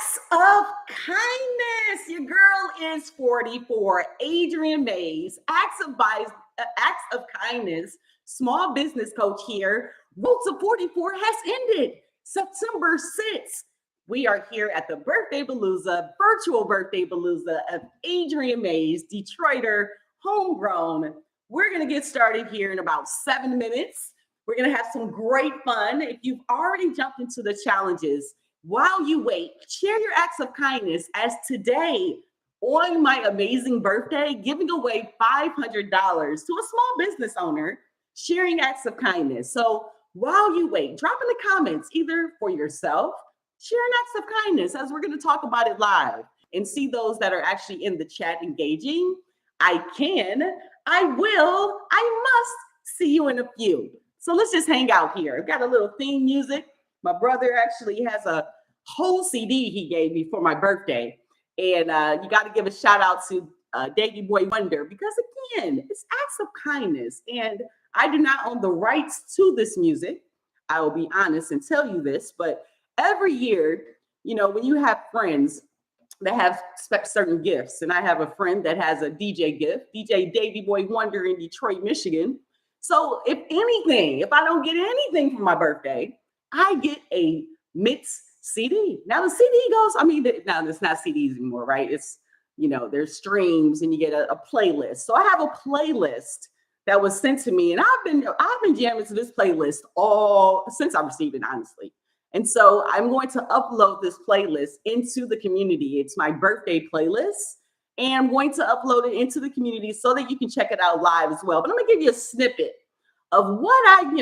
Acts of kindness. Your girl is 44. Adriane Mayes, Acts of kindness, small business coach here. Roots of 44 has ended September 6th. We are here at the birthday Balooza, virtual birthday Balooza of Adriane Mayes, Detroiter, homegrown. We're going to get started here in about 7 minutes. We're going to have some great fun. If you've already jumped into the challenges, while you wait, share your acts of kindness as today, on my amazing birthday, giving away $500 to a small business owner, sharing acts of kindness. So while you wait, drop in the comments, either for yourself, sharing acts of kindness, as we're going to talk about it live and see those that are actually in the chat engaging. I will, I must see you in a few. So let's just hang out here. I've got a little theme music. My brother actually has a whole CD he gave me for my birthday. And you got to give a shout out to Davey Boy Wonder, because again, it's acts of kindness. And I do not own the rights to this music. I will be honest and tell you this, but every year, you know, when you have friends that have certain gifts, and I have a friend that has a DJ gift, DJ Davey Boy Wonder in Detroit, Michigan. So if anything, if I don't get anything for my birthday, I get a mix CD. Now the CD goes, now it's not CDs anymore, right? It's, you know, there's streams and you get a playlist. So I have a playlist that was sent to me, and I've been jamming to this playlist all since I received it, honestly. And so I'm going to upload this playlist into the community. It's my birthday playlist. And I'm going to upload it into the community so that you can check it out live as well. But I'm going to give you a snippet of what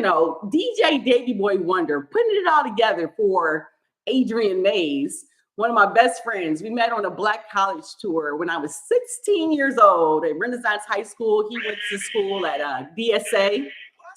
DJ Davey Boy Wonder, putting it all together for Adriane Mayes, one of my best friends. We met on a Black college tour when I was 16 years old at Renaissance High School. He went to school at DSA,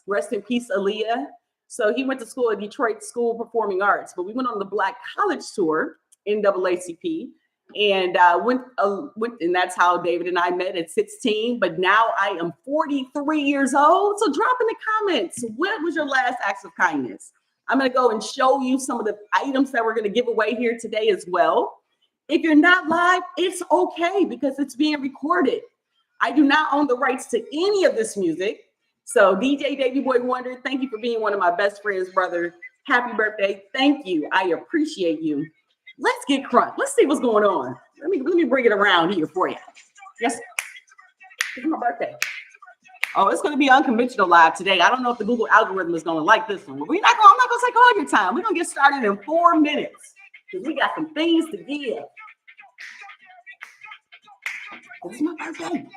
rest in peace, Aaliyah. So he went to school at Detroit School of Performing Arts, but we went on the Black college tour, NAACP. And and that's how David and I met at 16. But now I am 43 years old. So drop in the comments, what was your last acts of kindness? I'm going to go and show you some of the items that we're going to give away here today as well. If you're not live, it's okay, because it's being recorded. I do not own the rights to any of this music. So DJ Davey Boy Wonder, thank you for being one of my best friends, brother. Happy birthday. Thank you. I appreciate you. Let's get crunk. Let's see what's going on. Let me bring it around here for you. Yes, it's my birthday. Oh, it's going to be unconventional live today. I don't know if the Google algorithm is going to like this one. I'm not going to take all your time. We're going to get started in 4 minutes because we got some things to give. It's my birthday.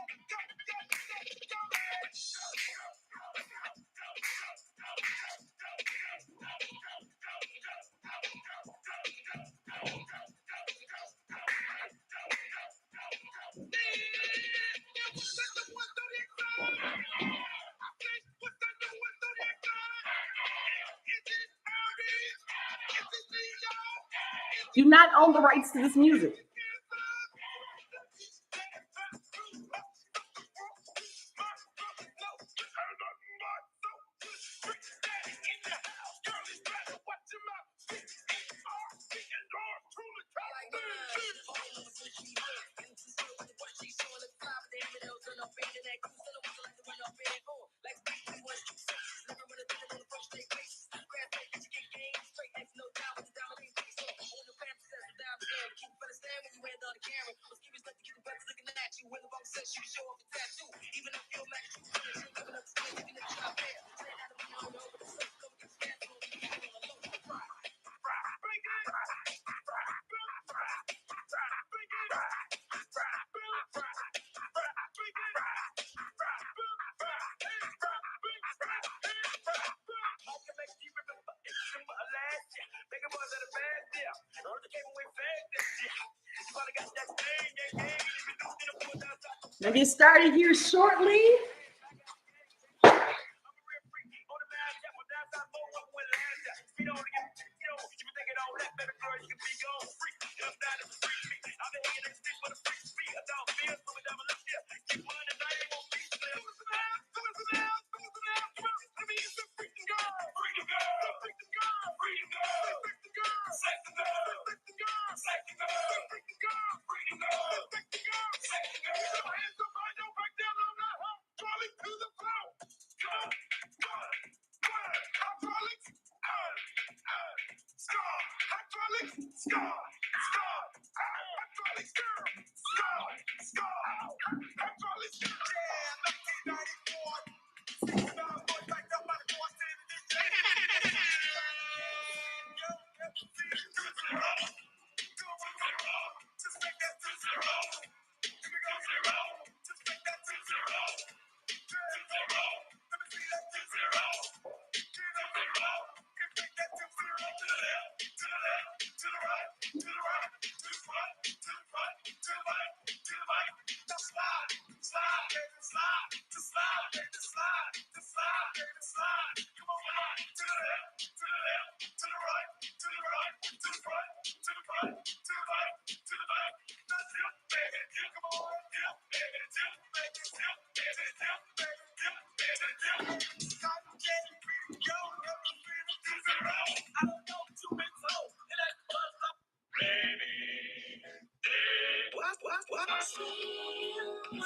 Do not own the rights to this music. I'll get started here shortly.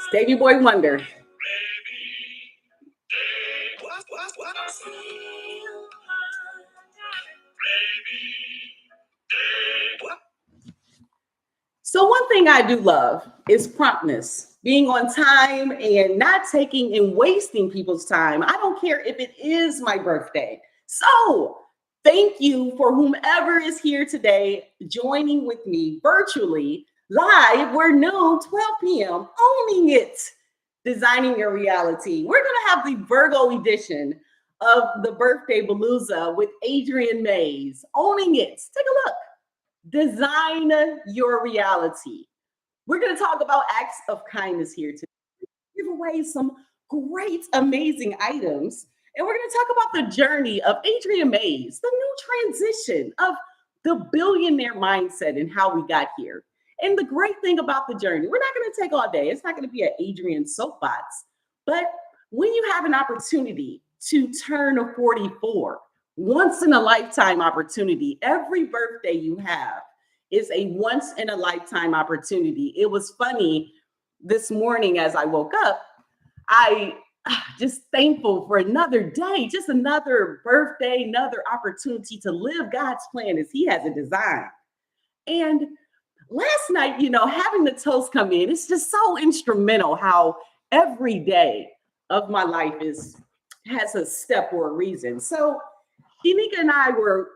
Stevie Boy Wonder. So one thing I do love is promptness, being on time and not taking and wasting people's time. I don't care if it is my birthday. So thank you for whomever is here today joining with me virtually live. We're noon, 12 p.m., owning it, designing your reality. We're going to have the Virgo edition of the birthday Balooza with Adriane Mayes, owning it. Take a look. Design your reality. We're going to talk about acts of kindness here today. Give away some great, amazing items. And we're going to talk about the journey of Adriane Mayes, the new transition of the billionaire mindset and how we got here. And the great thing about the journey, we're not going to take all day. It's not going to be an Adriane soapbox. But when you have an opportunity to turn a 44, once in a lifetime opportunity. Every birthday you have is a once in a lifetime opportunity. It was funny this morning as I woke up, I just thankful for another day, just another birthday, another opportunity to live God's plan as He has it designed. And last night, having the toast come in, it's just so instrumental how every day of my life has a step or a reason. So Shanika and I were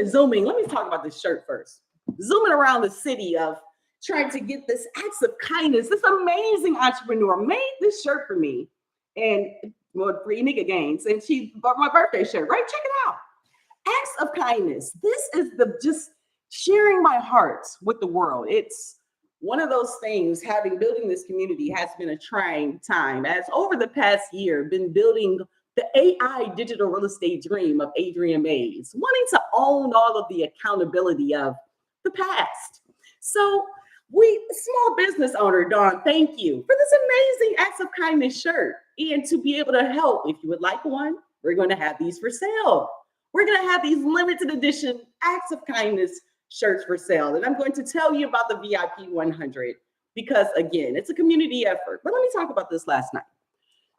zooming. Let me talk about this shirt first. Zooming around the city of trying to get this acts of kindness. This amazing entrepreneur made this shirt for me and for Shanika Gaines. And she bought my birthday shirt, right? Check it out. Acts of kindness. This is just sharing my heart with the world. It's one of those things, building this community has been a trying time. As over the past year, been building the AI digital real estate dream of Adriane Mayes, wanting to own all of the accountability of the past. So small business owner, Dawn, thank you for this amazing acts of kindness shirt. And to be able to help, if you would like one, we're going to have these for sale. We're going to have these limited edition acts of kindness shirts for sale. And I'm going to tell you about the VIP 100 because, again, it's a community effort. But let me talk about this last night.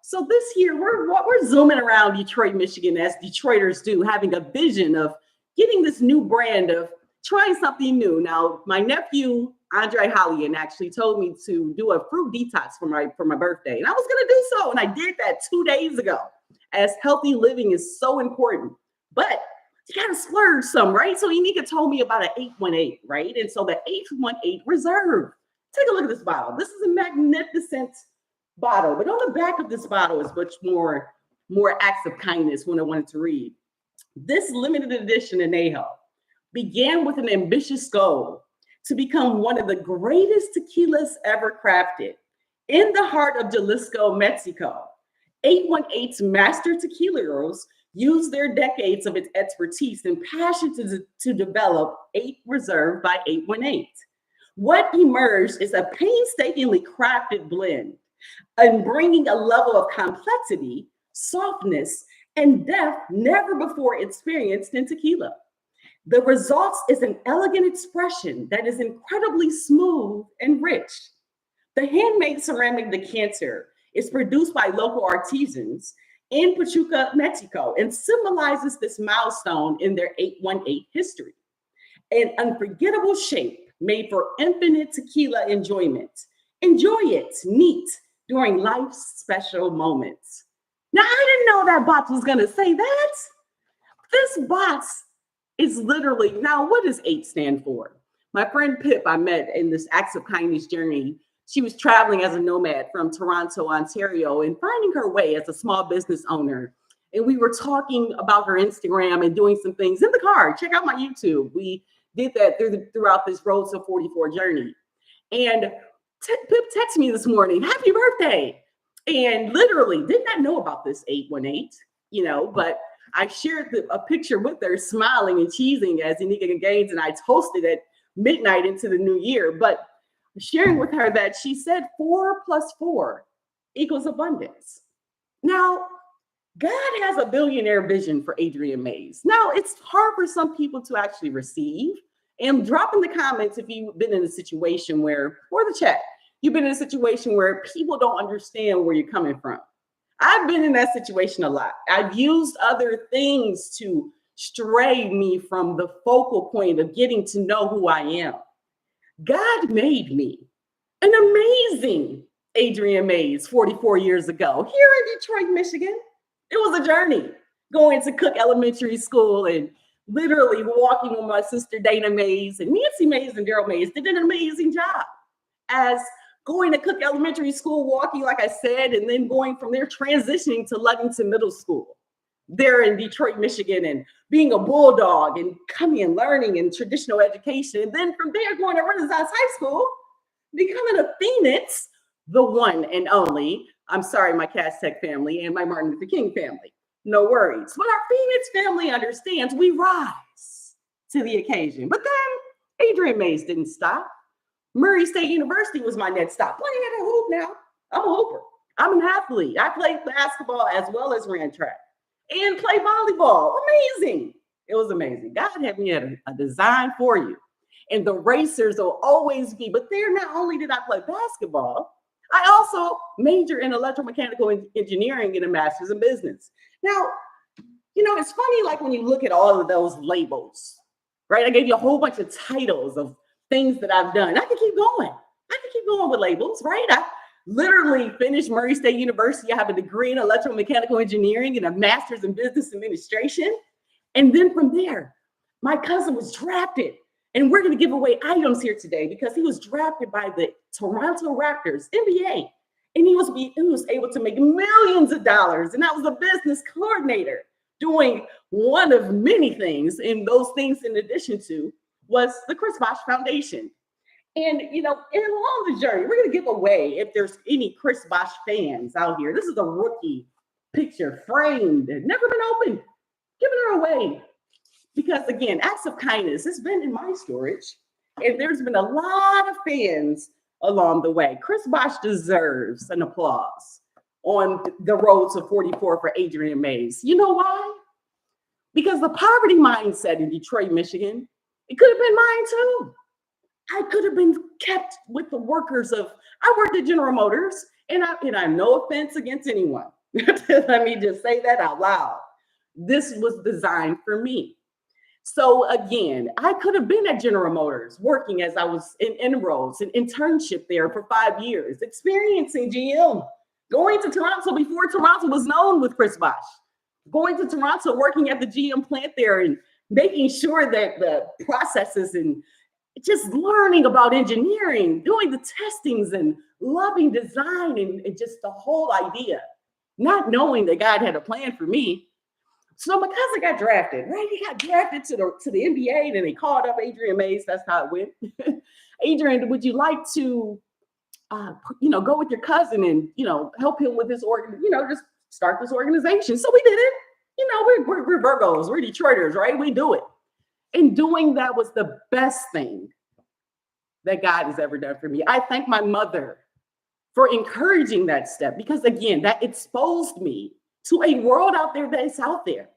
So this year, we're zooming around Detroit, Michigan, as Detroiters do, having a vision of getting this new brand of trying something new. Now, my nephew, Andre Hollian, actually told me to do a fruit detox for my birthday. And I was going to do so. And I did that 2 days ago, as healthy living is so important. But you got to splurge some, right? So Unika told me about an 818, right? And so the 818 Reserve. Take a look at this bottle. This is a magnificent bottle, but on the back of this bottle is much more acts of kindness when I wanted to read. This limited edition añejo began with an ambitious goal to become one of the greatest tequilas ever crafted. In the heart of Jalisco, Mexico, 818's master tequileros used their decades of its expertise and passion to develop 8 Reserve by 818. What emerged is a painstakingly crafted blend and bringing a level of complexity, softness, and depth never before experienced in tequila. The result is an elegant expression that is incredibly smooth and rich. The handmade ceramic decanter is produced by local artisans in Pachuca, Mexico, and symbolizes this milestone in their 818 history. an unforgettable shape made for infinite tequila enjoyment. Enjoy it neat during life's special moments. Now, I didn't know that box was going to say that. This box is literally, now what does 8 stand for? My friend Pip, I met in this Acts of Kindness journey. She was traveling as a nomad from Toronto, Ontario, and finding her way as a small business owner. And we were talking about her Instagram and doing some things in the car. Check out my YouTube. We did that throughout this Road to 44 journey. And Pip texted me this morning, happy birthday. And literally did not know about this 818, but I shared a picture with her smiling and cheesing as Anika Gaines and I toasted at midnight into the new year. But sharing with her that she said 4 plus 4 equals abundance. Now, God has a billionaire vision for Adriane Mayes. Now, it's hard for some people to actually receive. And drop in the comments if you've been in a situation where, or the chat, you've been in a situation where people don't understand where you're coming from. I've been in that situation a lot. I've used other things to stray me from the focal point of getting to know who I am. God made me an amazing Adriane Mayes 44 years ago here in Detroit, Michigan. It was a journey going to Cook Elementary School and literally walking with my sister Dana Mayes and Nancy Mayes and Daryl Mayes did an amazing job as going to Cook Elementary School, walking, like I said, and then going from there, transitioning to Ludington Middle School there in Detroit, Michigan, and being a bulldog and coming and learning in traditional education. And then from there, going to Renaissance High School, becoming a Phoenix, the one and only, I'm sorry, my Cass Tech family and my Martin Luther King family. No worries. But our Phoenix family understands we rise to the occasion. But then Adriane Mayes didn't stop. Murray State University was my next stop. Playing at a hoop now. I'm a hooper. I'm an athlete. I played basketball as well as ran track and played volleyball. Amazing. It was amazing. God had me at a design for you. And the racers will always be, but there not only did I play basketball, I also major in electromechanical engineering and a master's in business. Now, it's funny, like when you look at all of those labels, right? I gave you a whole bunch of titles of things that I've done. I can keep going. With labels, right? I literally finished Murray State University. I have a degree in electromechanical engineering and a master's in business administration. And then from there, my cousin was drafted. And we're going to give away items here today because he was drafted by the Toronto Raptors, NBA. And he was able to make millions of dollars. And I was a business coordinator doing one of many things. And those things, in addition to, was the Chris Bosh Foundation. And, along the journey, we're going to give away, if there's any Chris Bosh fans out here, this is a rookie picture framed, never been opened, giving her away. Because again, acts of kindness has been in my storage, and there's been a lot of fans along the way. Chris Bosh deserves an applause on the road to 44 for Adriane Mayes. You know why? Because the poverty mindset in Detroit, Michigan, it could have been mine too. I could have been kept with the workers I worked at General Motors, and I no offense against anyone. Let me just say that out loud. This was designed for me. So again, I could have been at General Motors working as I was in inroads, an internship there for 5 years, experiencing GM, going to Toronto before Toronto was known with Chris Bosh, going to Toronto, working at the GM plant there and making sure that the processes and just learning about engineering, doing the testings and loving design and just the whole idea, not knowing that God had a plan for me. So my cousin got drafted, right? He got drafted to the NBA, and then they called up Adriane Mayes. That's how it went. Adriane, would you like to, go with your cousin and, help him with this just start this organization? So we did it. We're Virgos, we're Detroiters, right? We do it. And doing that was the best thing that God has ever done for me. I thank my mother for encouraging that step because, again, that exposed me to a world out there that is out there.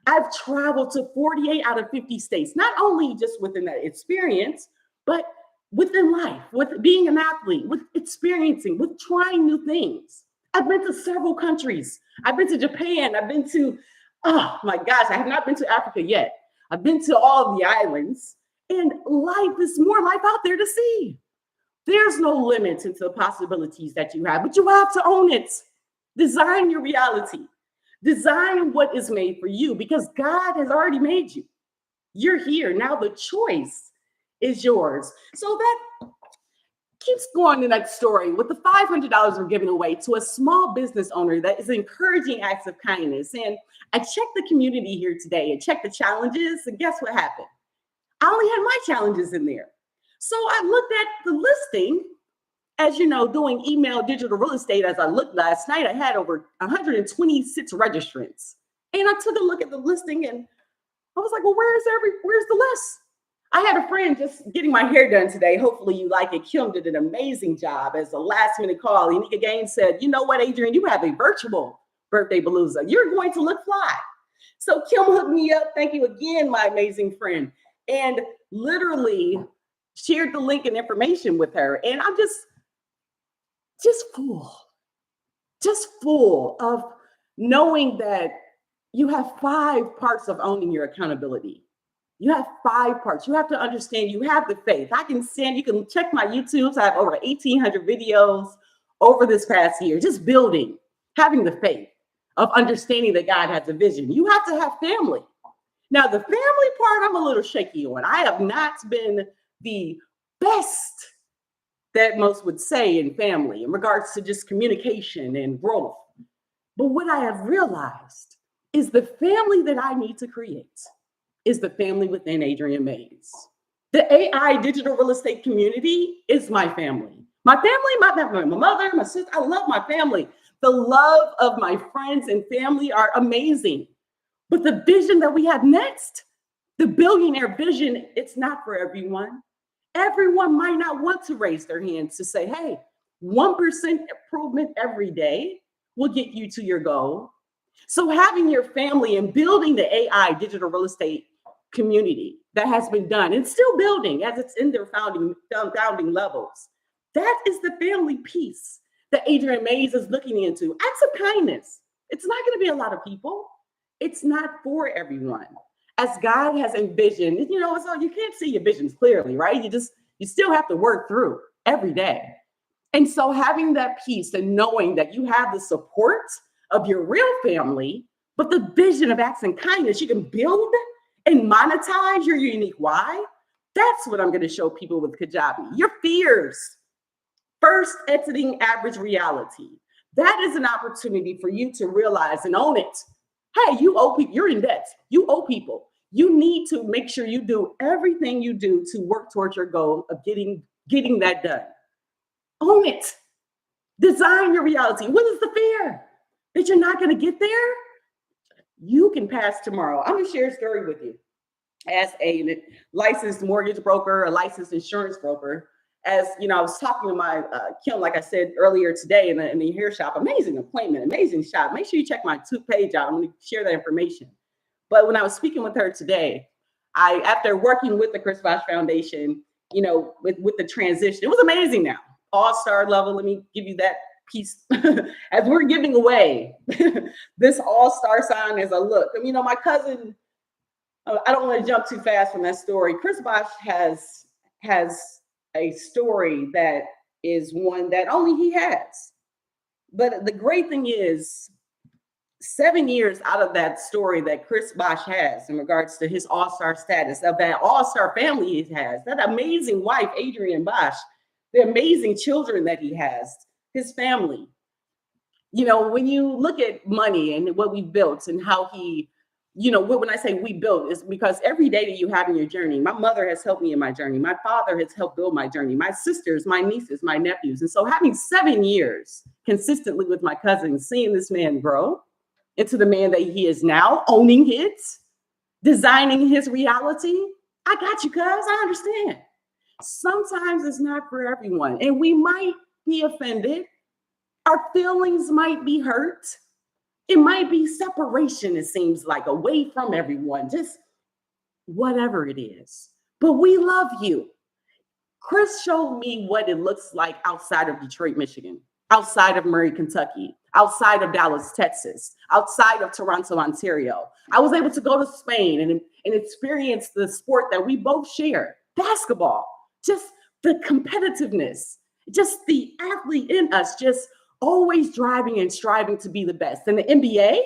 I've traveled to 48 out of 50 states, not only just within that experience, but within life, with being an athlete, with experiencing, with trying new things. I've been to several countries. I've been to Japan. I've been to, oh my gosh, I have not been to Africa yet. I've been to all of the islands. And life is more life out there to see. There's no limits into the possibilities that you have, but you have to own it. Design your reality. Design what is made for you because God has already made you. You're here. Now the choice is yours. So that keeps going the next story with the $500 we're giving away to a small business owner that is encouraging acts of kindness. And I checked the community here today and checked the challenges. And guess what happened? I only had my challenges in there. So I looked at the listing. As you know, doing email digital real estate, as I looked last night, I had over 126 registrants. And I took a look at the listing and I was like, well, where's the list? I had a friend just getting my hair done today. Hopefully you like it. Kim did an amazing job as a last minute call. Unica Gaines said, you know what, Adriane, you have a virtual birthday Balooza. You're going to look fly. So Kim hooked me up. Thank you again, my amazing friend. And literally shared the link and information with her. And I'm just full of knowing that you have 5 parts of owning your accountability. You have 5 parts. You have to understand you have the faith. You can check my YouTubes. I have over 1,800 videos over this past year, just building, having the faith of understanding that God has a vision. You have to have family. Now, the family part, I'm a little shaky on. I have not been the best that most would say in family in regards to just communication and growth. But what I have realized is the family that I need to create is the family within Adriane Mayes. The AI digital real estate community is my family. My mother, my sister, I love my family. The love of my friends and family are amazing. But the vision that we have next, the billionaire vision, it's not for everyone. Everyone might not want to raise their hands to say, hey, 1% improvement every day will get you to your goal. So having your family and building the AI digital real estate community that has been done and still building as it's in their founding levels, that is the family piece that Adriane Mayes is looking into. Acts of kindness. It's not going to be a lot of people. It's not for everyone. As God has envisioned, so you can't see your visions clearly, right? You still have to work through every day. And so having that peace and knowing that you have the support of your real family, but the vision of acts and kindness, you can build and monetize your unique why. That's what I'm going to show people with Kajabi. Your fears. First, exiting average reality. That is an opportunity for you to realize and own it. Hey, you owe people, you're in debt. You owe people. You need to make sure you do everything you do to work towards your goal of getting that done. Own it. Design your reality. What is the fear? That you're not going to get there? You can pass tomorrow. I'm going to share a story with you. As a licensed mortgage broker, a licensed insurance broker, as you know, I was talking to my Kim, like I said earlier today in the hair shop. Amazing appointment, amazing shop. Make sure you check my page out. I'm going to share that information. But when I was speaking with her today, after working with the Chris Bosh Foundation, with the transition, it was amazing now. All-star level. Let me give you that piece as we're giving away this all-star sign as I look. My cousin, I don't want to jump too fast from that story. Chris Bosh has a story that is one that only he has. But the great thing is 7 years out of that story that Chris Bosh has in regards to his all-star status, of that all-star family he has, that amazing wife, Adriane Bosh, the amazing children that he has, his family. When you look at money and what we built and how he, when I say we built, is because every day that you have in your journey, my mother has helped me in my journey. My father has helped build my journey. My sisters, my nieces, my nephews. And so having 7 years consistently with my cousins, seeing this man grow into the man that he is now, owning it, designing his reality. I got you, cuz. I understand. Sometimes it's not for everyone. And we might be offended. Our feelings might be hurt. It might be separation, it seems like, away from everyone, just whatever it is. But we love you. Chris showed me what it looks like outside of Detroit, Michigan, outside of Murray, Kentucky, outside of Dallas, Texas, outside of Toronto, Ontario. I was able to go to Spain and experience the sport that we both share, basketball. Just the competitiveness, just the athlete in us, just always driving and striving to be the best. And the NBA,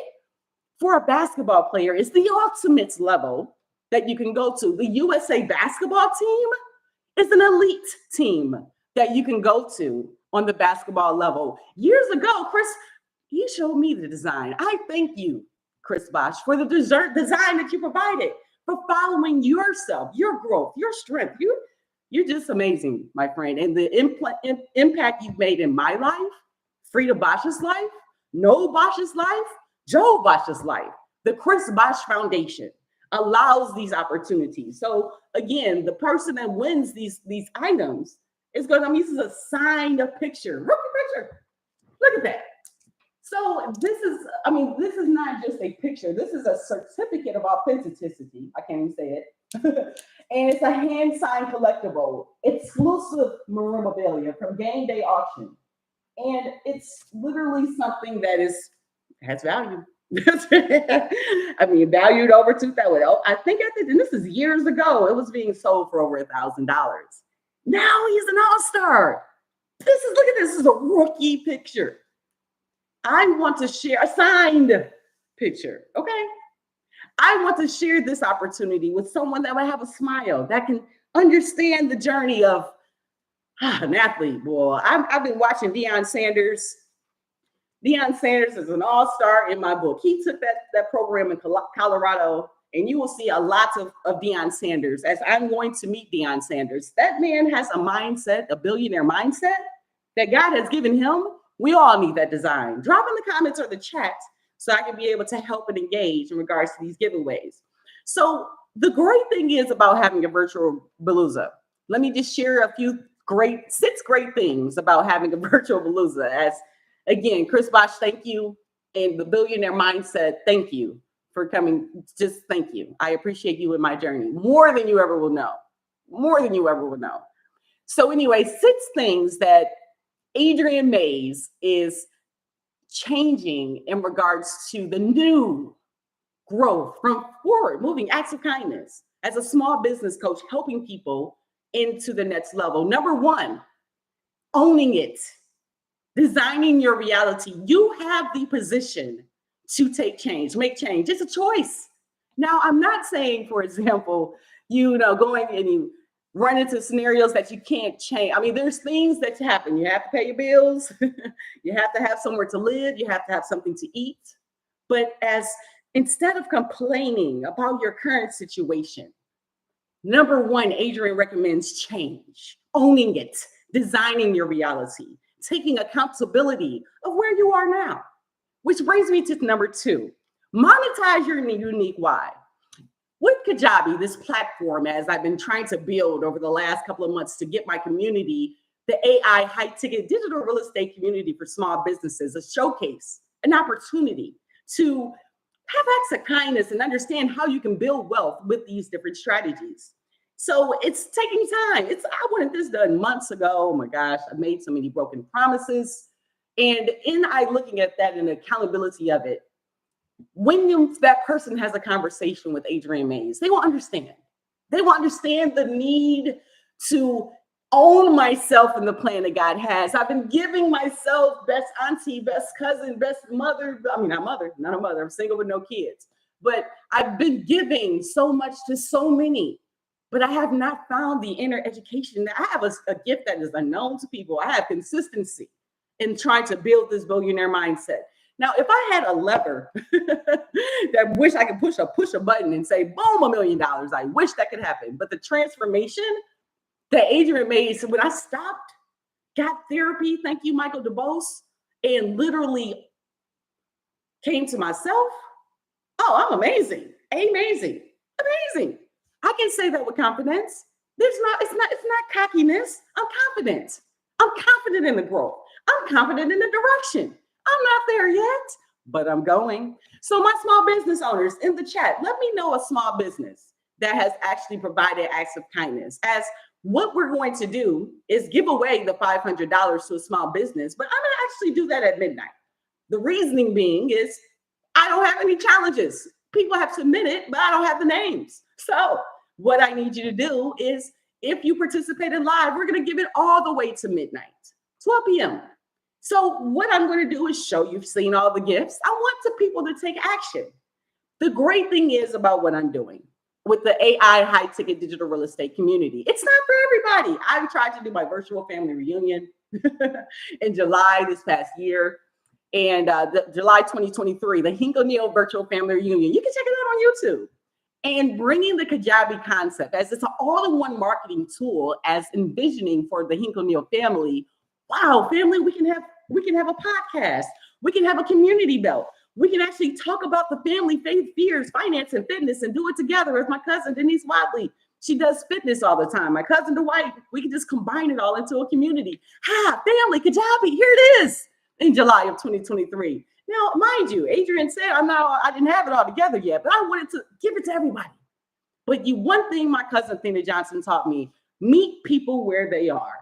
for a basketball player, is the ultimate level that you can go to. The USA basketball team is an elite team that you can go to on the basketball level. Years ago, Chris, he showed me the design. I thank you, Chris Bosch, for the design that you provided, for following yourself, your growth, your strength. You're just amazing, my friend. And the impact you've made in my life, Frida Bosch's life, Noel Bosch's life, Joe Bosch's life, the Chris Bosch Foundation allows these opportunities. So again, the person that wins these items is going to use a signed picture. Rookie picture. Look at that. So this is not just a picture. This is a certificate of authenticity. I can't even say it. And it's a hand-signed collectible, exclusive memorabilia from Game Day Auction. And it's literally something that has value. I mean, valued over $2,000. I think and this is years ago. It was being sold for over $1,000. Now he's an all-star. Look at this. This is a rookie picture. I want to share a signed picture. Okay. I want to share this opportunity with someone that will have a smile, that can understand the journey of an athlete. Boy, I've been watching Deion Sanders. Deion Sanders is an all-star in my book. He took that program in Colorado, and you will see a lot of Deion Sanders as I'm going to meet Deion Sanders. That man has a mindset, a billionaire mindset that God has given him. We all need that design. Drop in the comments or the chat so I can be able to help and engage in regards to these giveaways. So the great thing is about having a virtual Balooza. Let me just share six great things about having a virtual Balooza. As again, Chris Bosch, thank you. And the Billionaire Mindset, thank you for coming. Just thank you. I appreciate you in my journey more than you ever will know. More than you ever will know. So anyway, 6 things that Adriane Mayes is changing in regards to the new growth from forward moving acts of kindness as a small business coach, helping people into the next level. Number 1, owning it, designing your reality. You have the position to take change, make change. It's a choice. Now, I'm not saying, for example, going and you run into scenarios that you can't change. I mean, there's things that happen. You have to pay your bills. You have to have somewhere to live. You have to have something to eat. But instead of complaining about your current situation, number 1, Adriane recommends change, owning it, designing your reality, taking accountability of where you are now. Which brings me to number 2, monetize your unique why. With Kajabi, this platform, as I've been trying to build over the last couple of months to get my community, the AI high-ticket digital real estate community for small businesses, a showcase, an opportunity to have acts of kindness and understand how you can build wealth with these different strategies. So it's taking time. I wanted this done months ago. Oh my gosh, I made so many broken promises. And looking at that and the accountability of it, when that person has a conversation with Adriane Mayes, they will understand. They will understand the need to own myself in the plan that God has. I've been giving myself best auntie, best cousin, best mother. I mean, not a mother. I'm single with no kids. But I've been giving so much to so many. But I have not found the inner education. I have a gift that is unknown to people. I have consistency in trying to build this billionaire mindset. Now, if I had a lever that wish I could push a button and say, boom, $1 million, I wish that could happen. But the transformation that Adriane Mayes, when I stopped, got therapy, thank you, Michael DeBose, and literally came to myself, oh, I'm amazing, amazing. I can say that with confidence. It's not cockiness. I'm confident. I'm confident in the growth. I'm confident in the direction. I'm not there yet, but I'm going. So my small business owners in the chat, let me know a small business that has actually provided acts of kindness. As what we're going to do is give away the $500 to a small business, but I'm going to actually do that at midnight. The reasoning being is I don't have any challenges. People have submitted, but I don't have the names. So what I need you to do is if you participated live, we're going to give it all the way to midnight, 12 p.m. So what I'm going to do is show you've seen all the gifts. I want the people to take action. The great thing is about what I'm doing with the AI high ticket digital real estate community, it's not for everybody. I've tried to do my virtual family reunion in July this past year. And July 2023, the Hinkle Neal Virtual Family Reunion. You can check it out on YouTube. And bringing the Kajabi concept as it's an all-in-one marketing tool, as envisioning for the Hinkle Neal family. Wow, family, we can have a podcast. We can have a community belt. We can actually talk about the family, faith, fears, finance, and fitness, and do it together. As my cousin Denise Wadley, she does fitness all the time. My cousin Dwight, we can just combine it all into a community. Family, Kajabi, here it is. In July of 2023. Now, mind you, Adriane said I didn't have it all together yet, but I wanted to give it to everybody. But one thing my cousin Thena Johnson taught me, meet people where they are.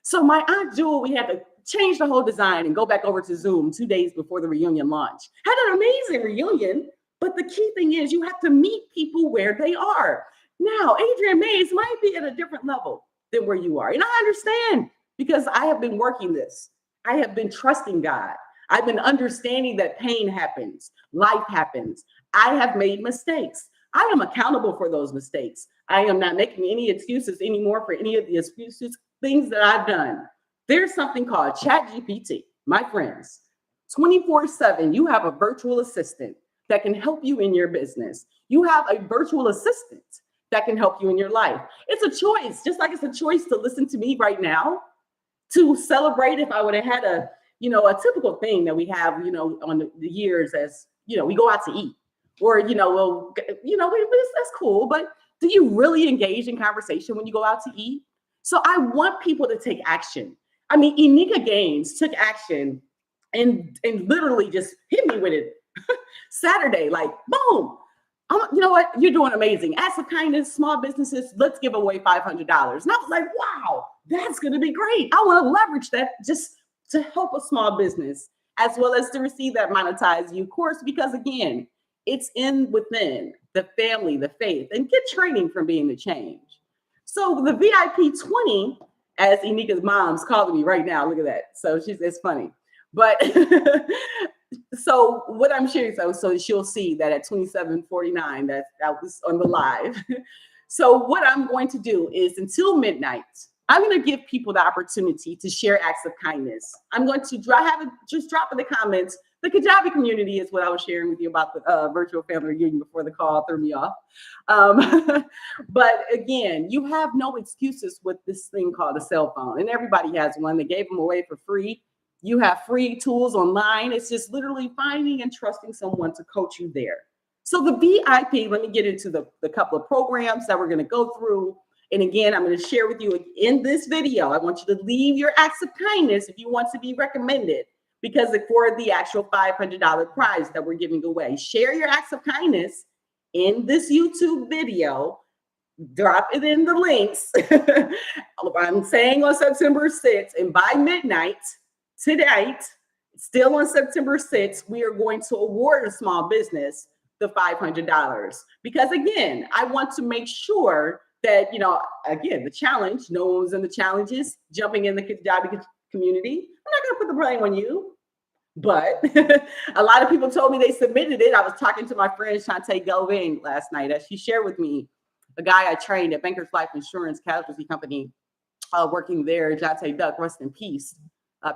So my Aunt Jewel, we had to change the whole design and go back over to Zoom 2 days before the reunion launch. Had an amazing reunion, but the key thing is you have to meet people where they are. Now, Adriane Mayes might be at a different level than where you are. And I understand because I have been working this. I have been trusting God. I've been understanding that pain happens, life happens. I have made mistakes. I am accountable for those mistakes. I am not making any excuses anymore for any of the things that I've done. There's something called ChatGPT, my friends. 24/7, you have a virtual assistant that can help you in your business. You have a virtual assistant that can help you in your life. It's a choice, just like it's a choice to listen to me right now, to celebrate if I would have had a typical thing that we have, on the years as, we go out to eat or, that's cool. But do you really engage in conversation when you go out to eat? So I want people to take action. I mean, Enika Gaines took action and literally just hit me with it Saturday, like, boom. You know what? You're doing amazing. Acts of kindness, small businesses, let's give away $500. And I was like, wow, that's going to be great. I want to leverage that just to help a small business as well as to receive that Monetize You course, because again, it's within the family, the faith, and get training from being the change. So the VIP 20, as Enika's mom's calling me right now, look at that. So it's funny. But so what I'm sharing, so she'll see that at 27:49, that was on the live. So what I'm going to do is until midnight, I'm going to give people the opportunity to share acts of kindness. I'm going to just drop in the comments. The Kajabi community is what I was sharing with you about the virtual family reunion before the call threw me off. But again, you have no excuses with this thing called a cell phone, and everybody has one. They gave them away for free. You have free tools online. It's just literally finding and trusting someone to coach you there. So the VIP, let me get into the couple of programs that we're going to go through. And again, I'm going to share with you in this video. I want you to leave your acts of kindness if you want to be recommended, because for the actual $500 prize that we're giving away, share your acts of kindness in this YouTube video. Drop it in the links. I'm saying on September 6th, and by midnight tonight, still on September 6th, we are going to award a small business the $500. Because again, I want to make sure that, again, the challenge, no one was in the challenges, jumping in the Kajabi community. I'm not going to put the blame on you. But a lot of people told me they submitted it. I was talking to my friend Shantae Galvin last night as she shared with me a guy I trained at Bankers Life Insurance Casualty Company, working there, Jante Duck, rest in peace,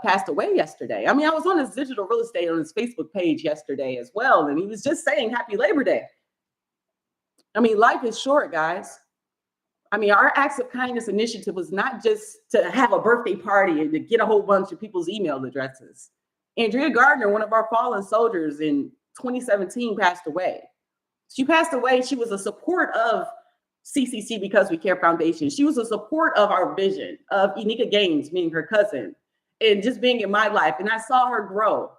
passed away yesterday. I mean, I was on his digital real estate on his Facebook page yesterday as well, and he was just saying Happy Labor Day. I mean, life is short, guys. I mean, our Acts of Kindness initiative was not just to have a birthday party and to get a whole bunch of people's email addresses. Andrea Gardner, one of our fallen soldiers in 2017, passed away. She passed away. She was a support of CCC Because We Care Foundation. She was a support of our vision of Enika Gaines being her cousin and just being in my life. And I saw her grow,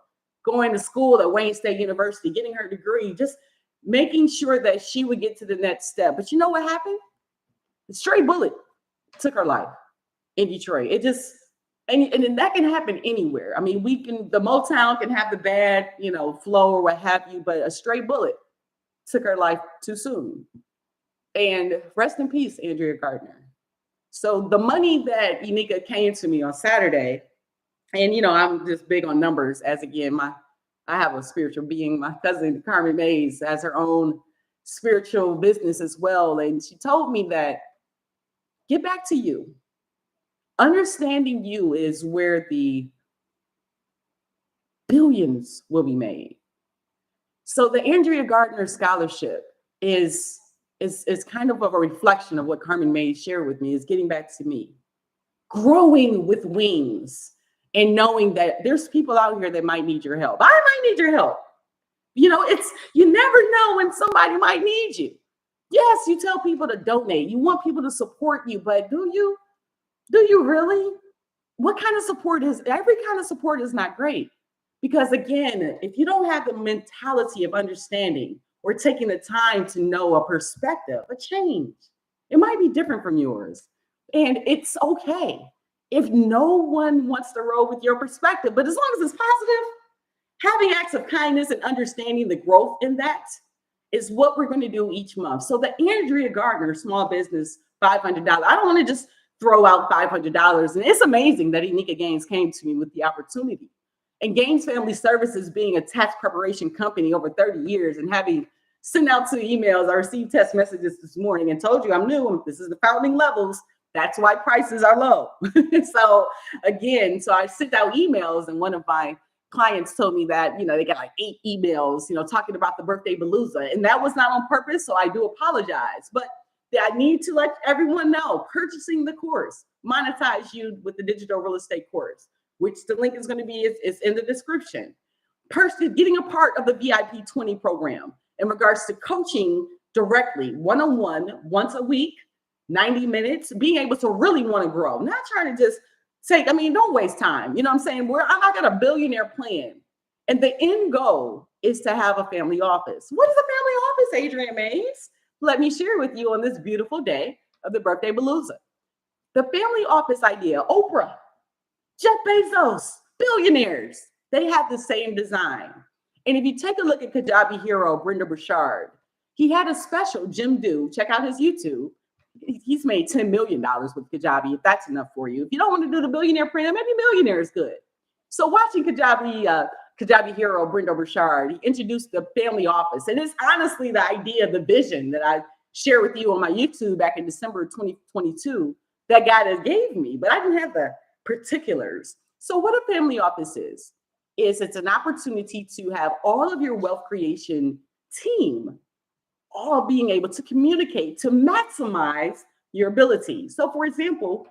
going to school at Wayne State University, getting her degree, just making sure that she would get to the next step. But you know what happened? The stray bullet took her life in Detroit. It just, And then that can happen anywhere. I mean, the Motown can have the bad, flow or what have you, but a stray bullet took her life too soon. And rest in peace, Andrea Gardner. So the money that Unica came to me on Saturday, and I'm just big on numbers, as again, I have a spiritual being. My cousin Carmen Mayes has her own spiritual business as well. And she told me that get back to you. Understanding you is where the billions will be made. So the Andrea Gardner Scholarship is kind of a reflection of what Carmen Mayes shared with me, is getting back to me, growing with wings, and knowing that there's people out here that might need your help. I might need your help. You never know when somebody might need you. Yes, you tell people to donate. You want people to support you, but do you really? What kind of support every kind of support is not great. Because again, if you don't have the mentality of understanding or taking the time to know a perspective, a change, it might be different from yours. And it's okay if no one wants to roll with your perspective, but as long as it's positive, having acts of kindness and understanding the growth in that is what we're going to do each month. So the Andrea Gardner Small Business $500, I don't want to just throw out $500. And it's amazing that Unica Gaines came to me with the opportunity. And Gaines Family Services, being a tax preparation company over 30 years and having sent out 2 emails, I received text messages this morning and told you I'm new. This is the founding levels. That's why prices are low. So I sent out emails, and one of my clients told me that, they got like 8 emails, talking about the birthday Balooza. And that was not on purpose. So I do apologize. But I need to let everyone know, purchasing the course, Monetize You with the digital real estate course, which the link is going to be is in the description. Getting a part of the VIP 20 program in regards to coaching directly, one-on-one, once a week, 90 minutes, being able to really want to grow, not trying to just don't waste time. You know what I'm saying? I got a billionaire plan. And the end goal is to have a family office. What is a family office, Adriane Mayes? Let me share with you on this beautiful day of the birthday Balooza. The family office idea, Oprah, Jeff Bezos, billionaires, they have the same design. And if you take a look at Kajabi hero, Brenda Burchard, he had a special, Jim Do, check out his YouTube. He's made $10 million with Kajabi, if that's enough for you. If you don't want to do the billionaire plan, maybe millionaire is good. So watching Kajabi hero, Brenda Burchard, he introduced the family office. And it's honestly the idea, the vision that I shared with you on my YouTube back in December 2022 that God has gave me, but I didn't have the particulars. So what a family office is it's an opportunity to have all of your wealth creation team all being able to communicate to maximize your ability. So for example,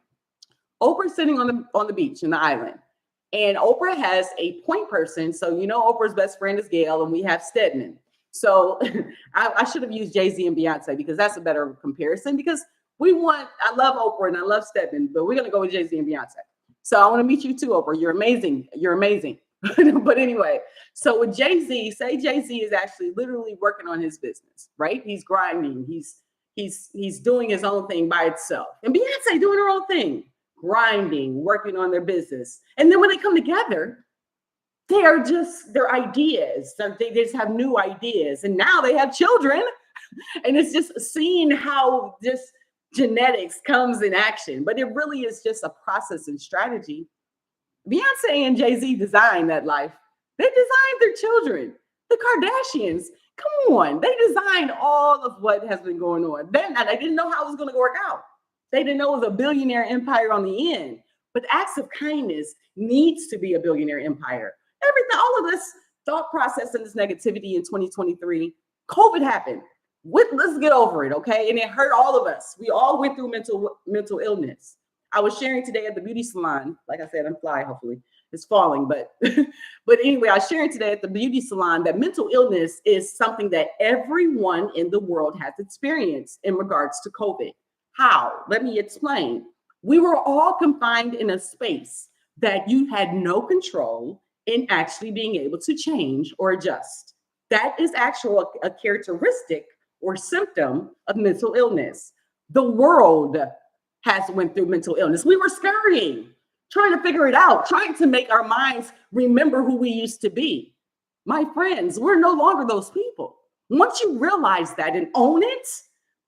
Oprah's sitting on the beach in the island, and Oprah has a point person. So Oprah's best friend is Gail, and we have Stedman. So I should have used Jay-Z and Beyonce because that's a better comparison, because I love Oprah and I love Stedman, but we're going to go with Jay-Z and Beyonce. So I want to meet you too, Oprah. You're amazing. You're amazing. But anyway, so with Jay-Z, say Jay-Z is actually literally working on his business, right? He's grinding. He's doing his own thing by itself. And Beyonce doing her own thing, grinding, working on their business. And then when they come together, their ideas. They just have new ideas. And now they have children. And it's just seeing how this genetics comes in action. But it really is just a process and strategy. Beyonce and Jay-Z designed that life. They designed their children. The Kardashians, come on. They designed all of what has been going on. They didn't know how it was going to work out. They didn't know it was a billionaire empire on the end. But acts of kindness needs to be a billionaire empire. Everything, all of this thought process and this negativity in 2023, COVID happened. Let's get over it, okay? And it hurt all of us. We all went through mental illness. I was sharing today at the beauty salon. Like I said, I'm fly, hopefully. It's falling, but anyway, I was sharing today at the beauty salon that mental illness is something that everyone in the world has experienced in regards to COVID. How? Let me explain. We were all confined in a space that you had no control in actually being able to change or adjust. That is actually a characteristic or symptom of mental illness. The world has went through mental illness. We were scurrying, trying to figure it out, trying to make our minds remember who we used to be. My friends, we're no longer those people. Once you realize that and own it,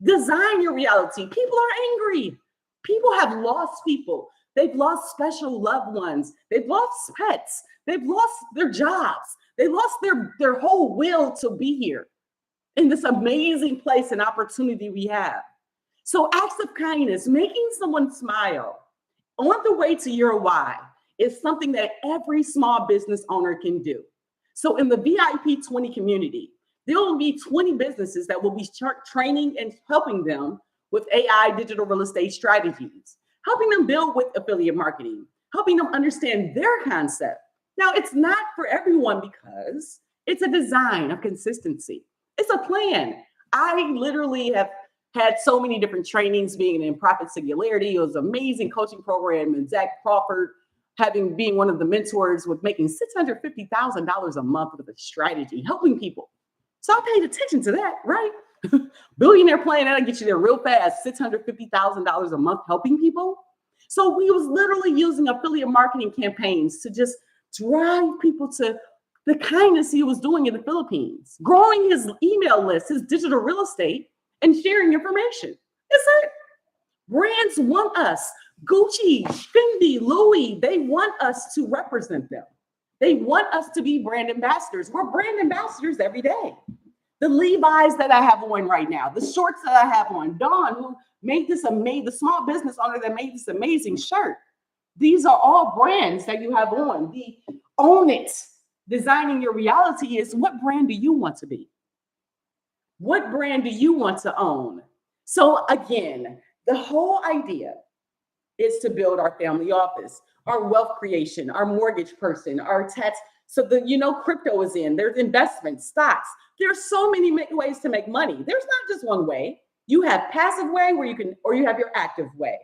design your reality. People are angry. People have lost people. They've lost special loved ones. They've lost pets. They've lost their jobs. They lost their whole will to be here in this amazing place and opportunity we have. So acts of kindness, making someone smile on the way to your why is something that every small business owner can do. So in the VIP 20 community, there will be 20 businesses that will be training and helping them with AI digital real estate strategies, helping them build with affiliate marketing, helping them understand their concept. Now, it's not for everyone because it's a design of consistency. It's a plan. I literally have had so many different trainings being in Profit Singularity. It was an amazing coaching program, and Zach Crawford being one of the mentors with making $650,000 a month with a strategy, helping people. So I paid attention to that, right? Billionaire plan, that'll get you there real fast. $650,000 a month helping people. So we was literally using affiliate marketing campaigns to just drive people to the kindness he was doing in the Philippines, growing his email list, his digital real estate, and sharing information. That's it. Brands want us. Gucci, Fendi, Louis, they want us to represent them. They want us to be brand ambassadors. We're brand ambassadors every day. The Levi's that I have on right now, the shorts that I have on, Dawn, who made this amazing, the small business owner that made this amazing shirt. These are all brands that you have on. The own it. Designing your reality is, what brand do you want to be? What brand do you want to own? So again, the whole idea is to build our family office, our wealth creation, our mortgage person, our tax. So crypto is in, there's investments, stocks. There's so many ways to make money. There's not just one way. You have passive way where you can, or you have your active way.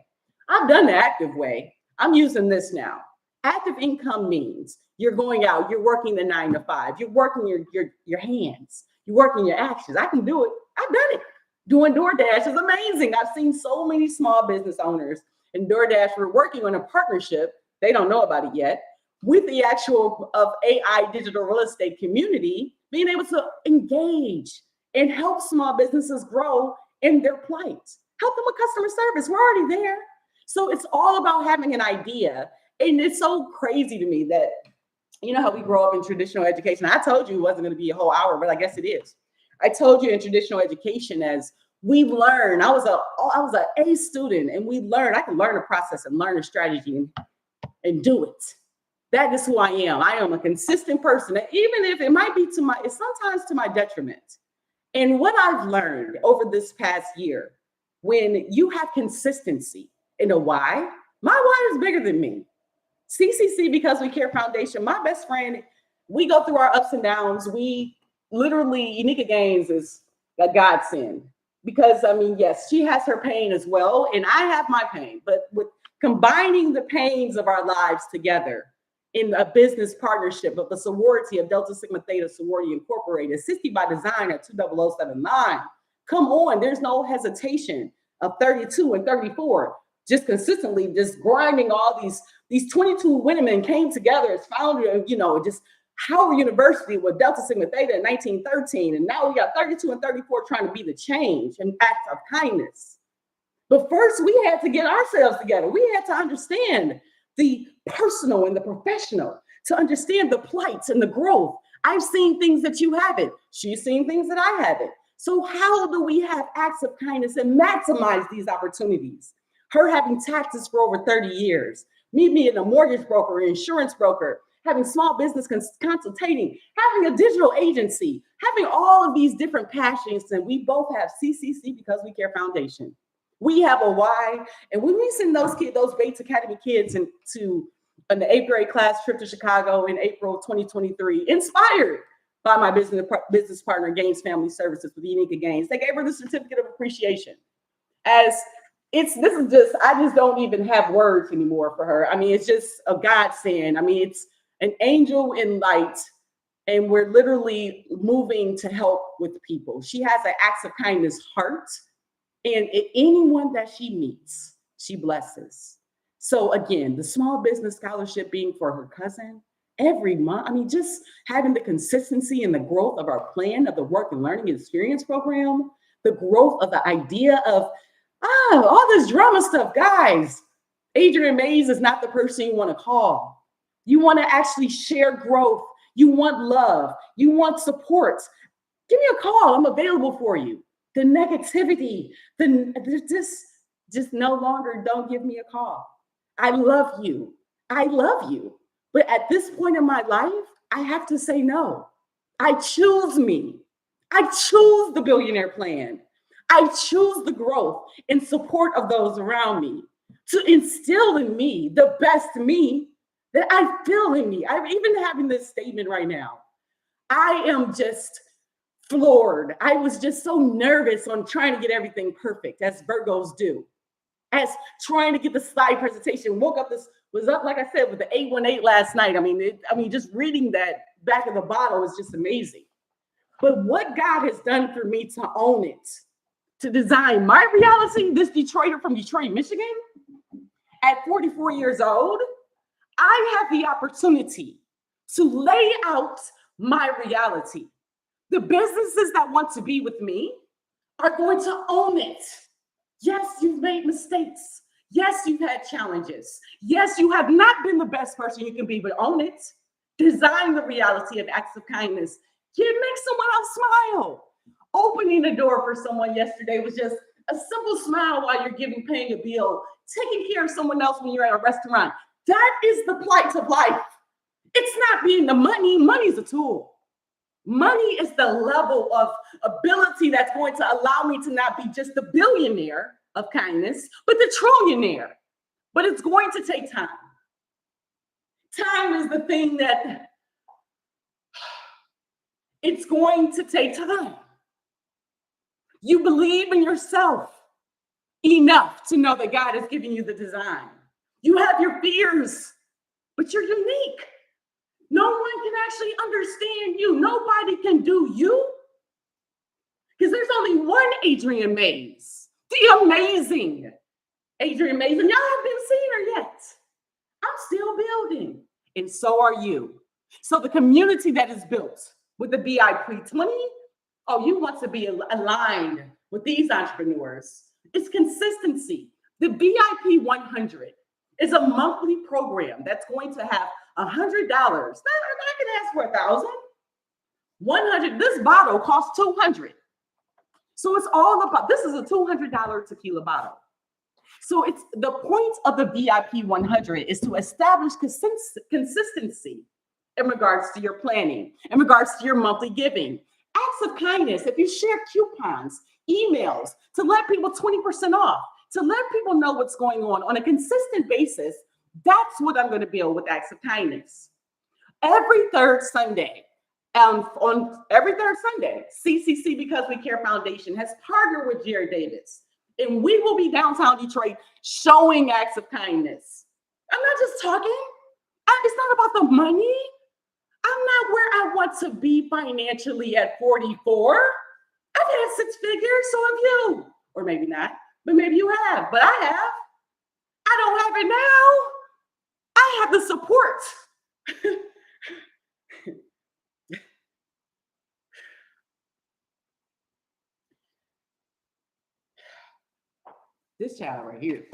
I've done the active way. I'm using this now. Active income means you're going out, you're working the 9 to 5, you're working your hands, you're working your actions. I can do it. I've done it. Doing DoorDash is amazing. I've seen so many small business owners in DoorDash. We're working on a partnership. They don't know about it yet, with the actual of AI digital real estate community, being able to engage and help small businesses grow in their plight. Help them with customer service. We're already there. So it's all about having an idea. And it's so crazy to me that, how we grow up in traditional education. I told you it wasn't going to be a whole hour, but I guess it is. I told you in traditional education, as we learn, I was an A student, and I can learn a process and learn a strategy and do it. That is who I am. I am a consistent person, even if it might be it's sometimes to my detriment. And what I've learned over this past year, when you have consistency in a why, my why is bigger than me. CCC, Because We Care Foundation, my best friend, we go through our ups and downs. We literally, Unica Gaines is a godsend because, yes, she has her pain as well, and I have my pain, but with combining the pains of our lives together in a business partnership of the sorority of Delta Sigma Theta Sorority Incorporated, 60 by Design at 20079. Come on, there's no hesitation of 32 and 34. Just consistently just grinding all these 22 women came together as founder of, just Howard University with Delta Sigma Theta in 1913. And now we got 32 and 34 trying to be the change and acts of kindness. But first we had to get ourselves together. We had to understand the personal and the professional, to understand the plights and the growth. I've seen things that you haven't. She's seen things that I haven't. So how do we have acts of kindness and maximize these opportunities? Her having taxes for over 30 years, me being a mortgage broker, an insurance broker, having small business consultating, having a digital agency, having all of these different passions. And we both have CCC, Because We Care Foundation. We have a why. And when we send those Bates Academy kids into an 8th grade class trip to Chicago in April 2023, inspired by my business partner, Gaines Family Services with Unica Gaines, they gave her the certificate of appreciation. I just don't even have words anymore for her. It's just a godsend. It's an angel in light, and we're literally moving to help with people. She has an acts of kindness heart, and anyone that she meets, she blesses. So again, the small business scholarship being for her cousin every month. I mean, just having the consistency and the growth of our plan of the work and learning experience program, the growth of the idea of, all this drama stuff, guys. Adriane Mayes is not the person you want to call. You want to actually share growth. You want love. You want support. Give me a call. I'm available for you. The negativity, just no longer don't give me a call. I love you. I love you. But at this point in my life, I have to say no. I choose me. I choose the billionaire plan. I choose the growth and support of those around me to instill in me the best me that I feel in me. I'm even having this statement right now. I am just floored. I was just so nervous on trying to get everything perfect, as Virgos do, as trying to get the slide presentation. Woke up, this was up, like I said, with the 818 last night. I mean, just reading that back of the bottle is just amazing. But what God has done for me to own it, to design my reality, this Detroiter from Detroit, Michigan, at 44 years old, I have the opportunity to lay out my reality. The businesses that want to be with me are going to own it. Yes, you've made mistakes. Yes, you've had challenges. Yes, you have not been the best person you can be, but own it. Design the reality of acts of kindness. Make someone else smile. Opening the door for someone yesterday was just a simple smile while you're paying a bill, taking care of someone else when you're at a restaurant. That is the plight of life. It's not being the money. Money's a tool. Money is the level of ability that's going to allow me to not be just the billionaire of kindness, but the trillionaire. But it's going to take time. Time is the thing that it's going to take time. You believe in yourself enough to know that God has given you the design. You have your fears, but you're unique. No one can actually understand you. Nobody can do you. Because there's only one Adriane Mayes, the amazing Adriane Mayes. And y'all haven't seen her yet. I'm still building. And so are you. So the community that is built with the BIP 20, you want to be aligned with these entrepreneurs. It's consistency. The BIP 100 is a monthly program that's going to have $100. I can ask for $1,000. 100. This bottle costs $200. So it's all about, this is a $200 tequila bottle. So it's the point of the VIP 100 is to establish consistency in regards to your planning, in regards to your monthly giving. Acts of kindness, if you share coupons, emails to let people 20% off, to let people know what's going on a consistent basis, that's what I'm going to build with Acts of Kindness. Every third Sunday, CCC Because We Care Foundation has partnered with Jared Davis, and we will be downtown Detroit showing acts of kindness. I'm not just talking. It's not about the money. I'm not where I want to be financially at 44. I've had 6 figures, so have you. Or maybe not, but maybe you have. But I have. I don't have it now. I have the support. This child right here.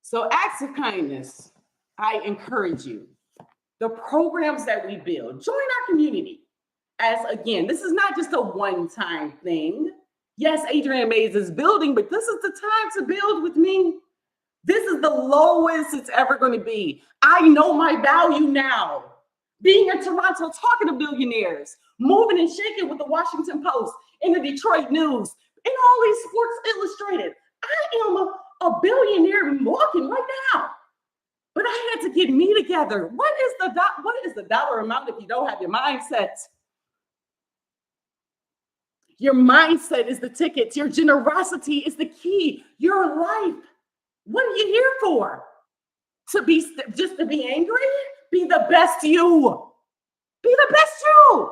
So acts of kindness, I encourage you. The programs that we build, join our community. As again, this is not just a one-time thing. Yes, Adriane Mayes is building, but this is the time to build with me. This is the lowest it's ever going to be. I know my value now. Being in Toronto, talking to billionaires, moving and shaking with the Washington Post, in the Detroit News, in all these Sports Illustrated. I am a billionaire walking right now. But I had to get me together. What is the dollar amount if you don't have your mindset? Your mindset is the ticket. Your generosity is the key. Your life. What are you here for? To be angry? Be the best you. Be the best you.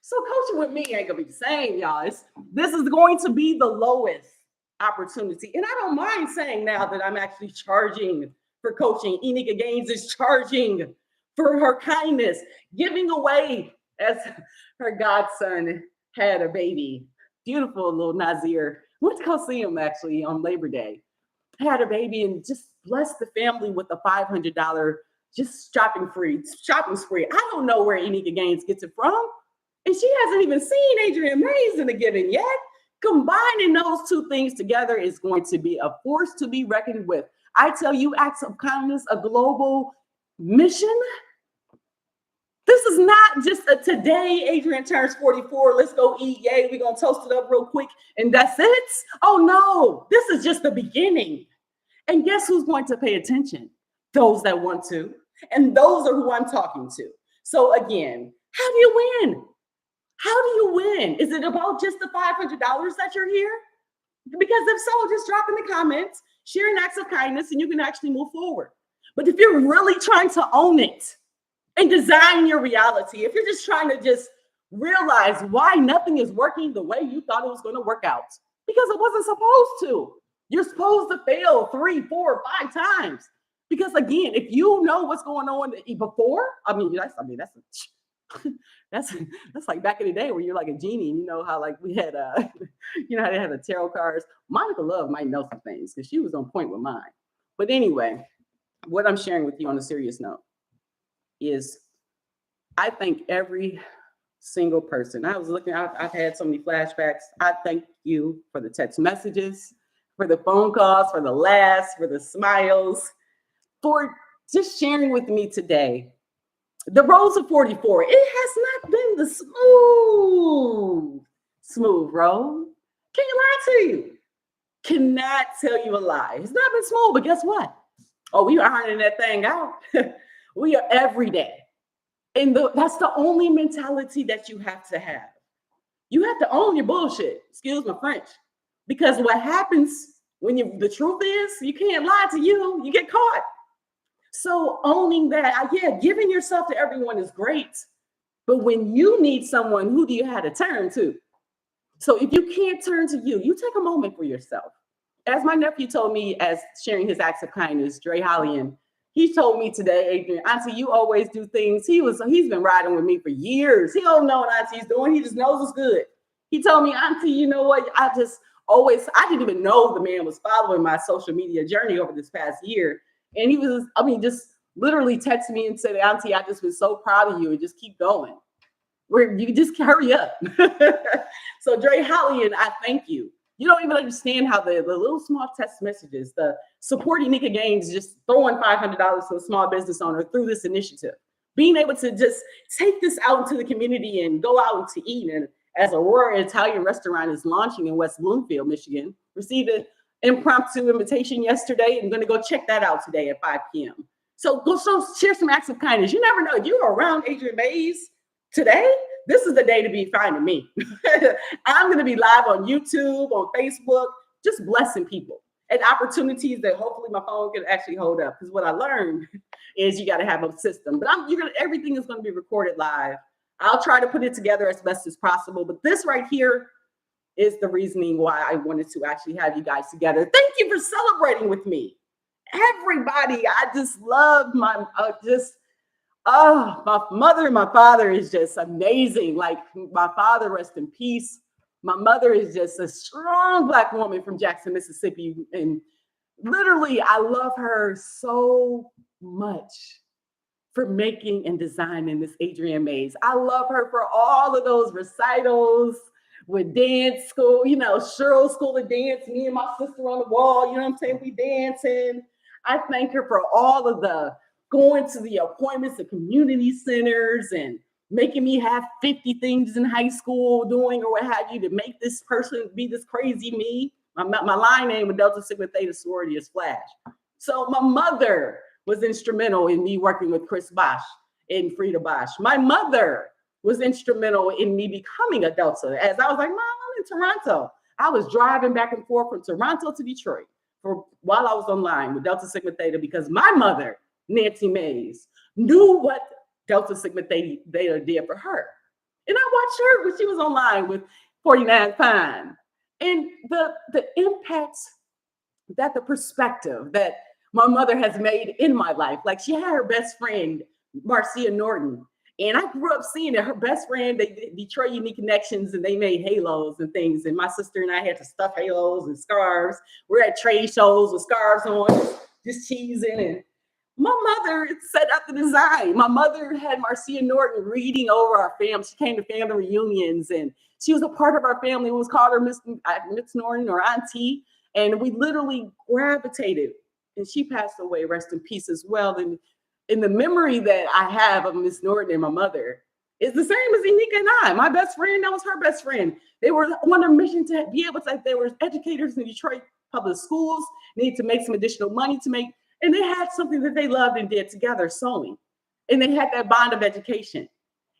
So coaching with me ain't gonna be the same, y'all. This is going to be the lowest. opportunity. And I don't mind saying now that I'm actually charging for coaching. Enika Gaines is charging for her kindness, giving away as her godson had a baby. Beautiful little Nazir. Went to go see him actually on Labor Day. Had a baby and just blessed the family with a $500 just shopping spree. I don't know where Enika Gaines gets it from. And she hasn't even seen Adriane Mayes in the giving yet. Combining those two things together is going to be a force to be reckoned with. I tell you, acts of kindness, a global mission. This is not just a today, Adriane turns 44, let's go eat, yay, we're going to toast it up real quick, and that's it. Oh no, this is just the beginning. And guess who's going to pay attention? Those that want to. And those are who I'm talking to. So again, how do you win? How do you win? Is it about just the $500 that you're here? Because if so, just drop in the comments, sharing acts of kindness, and you can actually move forward. But if you're really trying to own it and design your reality, if you're just trying to just realize why nothing is working the way you thought it was going to work out, because it wasn't supposed to. You're supposed to fail 3, 4, 5 times. Because again, if you know what's going on before, that's like back in the day where you're like a genie. And you know how like we had you know how they had the tarot cards. Monica Love might know some things because she was on point with mine. But anyway, what I'm sharing with you on a serious note is I thank every single person. I've had so many flashbacks. I thank you for the text messages, for the phone calls, for the laughs, for the smiles, for just sharing with me today. The road to 44, it has not been the smooth road. Can you lie to you? Cannot tell you a lie. It's not been smooth, but guess what? Oh, we are ironing that thing out. We are every day. And that's the only mentality that you have to have. You have to own your bullshit. Excuse my French. Because what happens when the truth is, you can't lie to you get caught. So owning that, giving yourself to everyone is great. But when you need someone, who do you have to turn to? So if you can't turn to you take a moment for yourself. As my nephew told me, as sharing his acts of kindness, Dre Hollian, he told me today, Adrian, Auntie, you always do things. He's been riding with me for years. He don't know what Auntie's doing. He just knows it's good. He told me, Auntie, you know what? I didn't even know the man was following my social media journey over this past year. And he was, just literally texted me and said, Auntie, I just was so proud of you and just keep going. You just hurry up. So Dre Hollian, I thank you. You don't even understand how the little small text messages, the supporting Enika Gaines, just throwing $500 to a small business owner through this initiative, being able to just take this out into the community and go out to eat. And as Aurora Italian restaurant is launching in West Bloomfield, Michigan, received an impromptu invitation yesterday. I'm going to go check that out today at 5 p.m. So go share some acts of kindness. You never know. If you're around Adriane Mayes today, this is the day to be finding me. I'm going to be live on YouTube, on Facebook, just blessing people and opportunities that hopefully my phone can actually hold up. Because what I learned is you got to have a system. But everything is going to be recorded live. I'll try to put it together as best as possible. But this right here is the reasoning why I wanted to actually have you guys together. Thank you for celebrating with me. Everybody, I just love my mother and my father is just amazing. Like my father, rest in peace. My mother is just a strong Black woman from Jackson, Mississippi. And literally, I love her so much for making and designing this Adriane Mayes. I love her for all of those recitals with dance school, Cheryl School of Dance, me and my sister on the wall, we dancing. I thank her for all of the going to the appointments at community centers and making me have 50 things in high school doing or what have you to make this person be this crazy me. My line name with Delta Sigma Theta sorority is Flash. So my mother was instrumental in me working with Chris Bosch and Frida Bosch. My mother was instrumental in me becoming a Delta. As I was like, Mom, I'm in Toronto. I was driving back and forth from Toronto to Detroit while I was online with Delta Sigma Theta because my mother, Nancy Mayes, knew what Delta Sigma Theta did for her. And I watched her when she was online with 49 Pine. And the impacts that the perspective that my mother has made in my life. Like she had her best friend, Marcia Norton. And I grew up seeing it. Her best friend, they did Detroit Unique Connections, and they made halos and things. And my sister and I had to stuff halos and scarves. We're at trade shows with scarves on, just cheesing. And my mother set up the design. My mother had Marcia Norton reading over our family. She came to family reunions, and she was a part of our family. We was called her Miss Norton or Auntie. And we literally gravitated. And she passed away, rest in peace as well. And in the memory that I have of Miss Norton and my mother is the same as Enika and I. My best friend, that was her best friend. They were on a mission to be able to, they were educators in Detroit public schools, needed to make some additional money to make, and they had something that they loved and did together, sewing. And they had that bond of education.